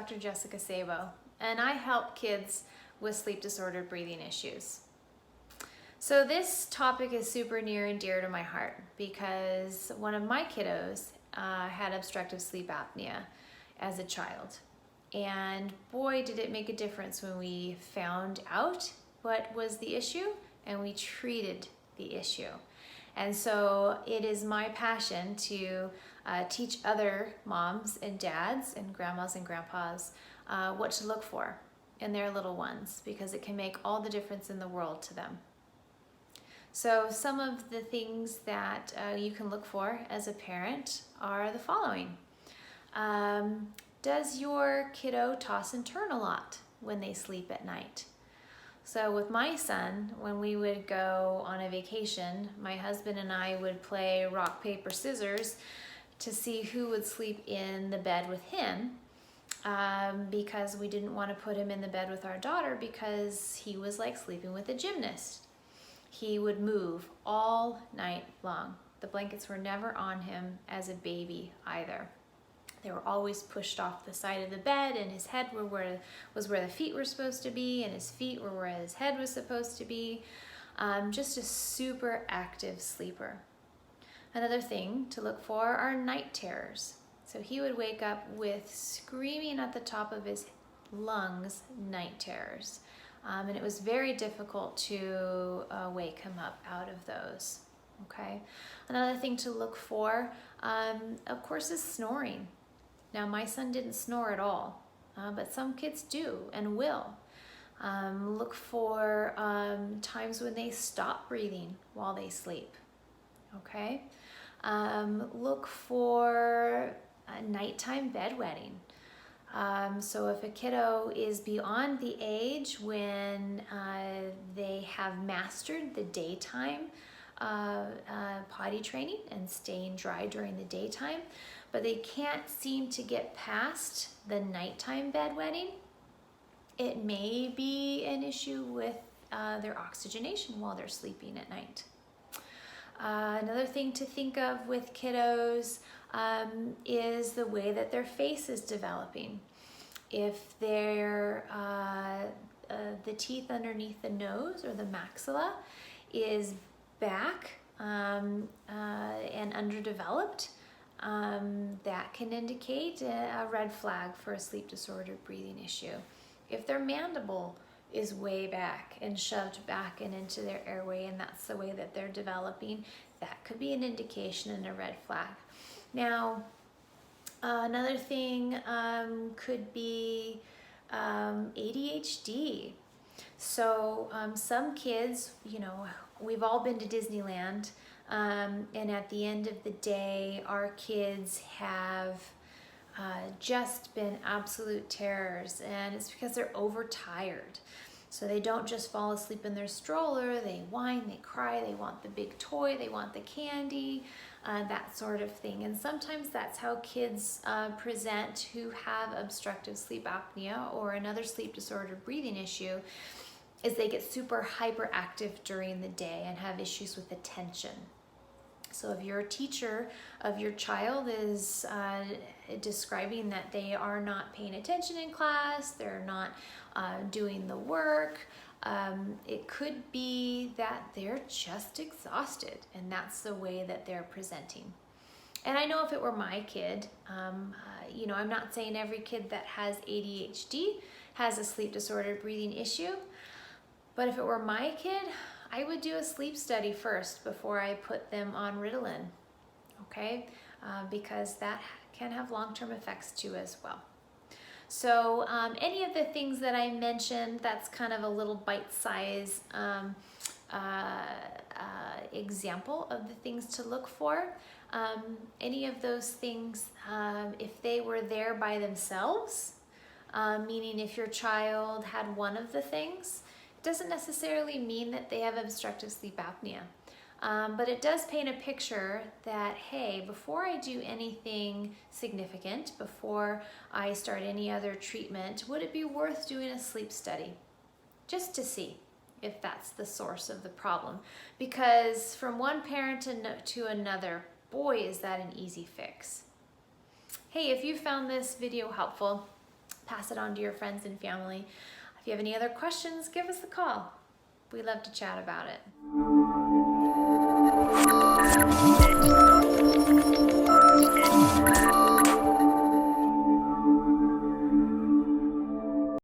Dr. Jessica Sabo, and I help kids with sleep disordered breathing issues. So this topic is super near and dear to my heart because one of my kiddos had obstructive sleep apnea as a child. And boy, did it make a difference when we found out what was the issue and we treated the issue. And so it is my passion to teach other moms and dads and grandmas and grandpas what to look for in their little ones, because it can make all the difference in the world to them. So some of the things that you can look for as a parent are the following. Does your kiddo toss and turn a lot when they sleep at night? So with my son, when we would go on a vacation, my husband and I would play rock, paper, scissors to see who would sleep in the bed with him, because we didn't want to put him in the bed with our daughter because he was like sleeping with a gymnast. He would move all night long. The blankets were never on him as a baby either. They were always pushed off the side of the bed, and his head was where the feet were supposed to be, and his feet were where his head was supposed to be. Just a super active sleeper. Another thing to look for are night terrors. So he would wake up with screaming at the top of his lungs night terrors. And it was very difficult to wake him up out of those. Okay. Another thing to look for, of course, is snoring. Now, my son didn't snore at all, but some kids do and will. Look for times when they stop breathing while they sleep, okay? Look for nighttime bedwetting. So if a kiddo is beyond the age when they have mastered the daytime potty training and staying dry during the daytime, but they can't seem to get past the nighttime bedwetting, it may be an issue with their oxygenation while they're sleeping at night. Another thing to think of with kiddos is the way that their face is developing. If they're, the teeth underneath the nose or the maxilla is back and underdeveloped, that can indicate a red flag for a sleep disordered breathing issue. If their mandible is way back and shoved back and into their airway, and that's the way that they're developing, that could be an indication and a red flag. Now, another thing could be ADHD. So some kids, you know, we've all been to Disneyland, and at the end of the day, our kids have just been absolute terrors, and it's because they're overtired. So they don't just fall asleep in their stroller, they whine, they cry, they want the big toy, they want the candy, that sort of thing. And sometimes that's how kids present who have obstructive sleep apnea or another sleep disordered breathing issue, is they get super hyperactive during the day and have issues with attention. So if your teacher of your child is describing that they are not paying attention in class, they're not doing the work, it could be that they're just exhausted, and that's the way that they're presenting. And I know if it were my kid, you know, I'm not saying every kid that has ADHD has a sleep disordered breathing issue, but if it were my kid, I would do a sleep study first before I put them on Ritalin, okay? Because that can have long-term effects too as well. So any of the things that I mentioned, that's kind of a little bite-size example of the things to look for. Any of those things, if they were there by themselves, meaning if your child had one of the things, it doesn't necessarily mean that they have obstructive sleep apnea. But it does paint a picture that, hey, before I do anything significant, before I start any other treatment, would it be worth doing a sleep study? Just to see if that's the source of the problem. Because from one parent to another, boy, is that an easy fix. Hey, if you found this video helpful, pass it on to your friends and family. If you have any other questions, give us a call. We love to chat about it.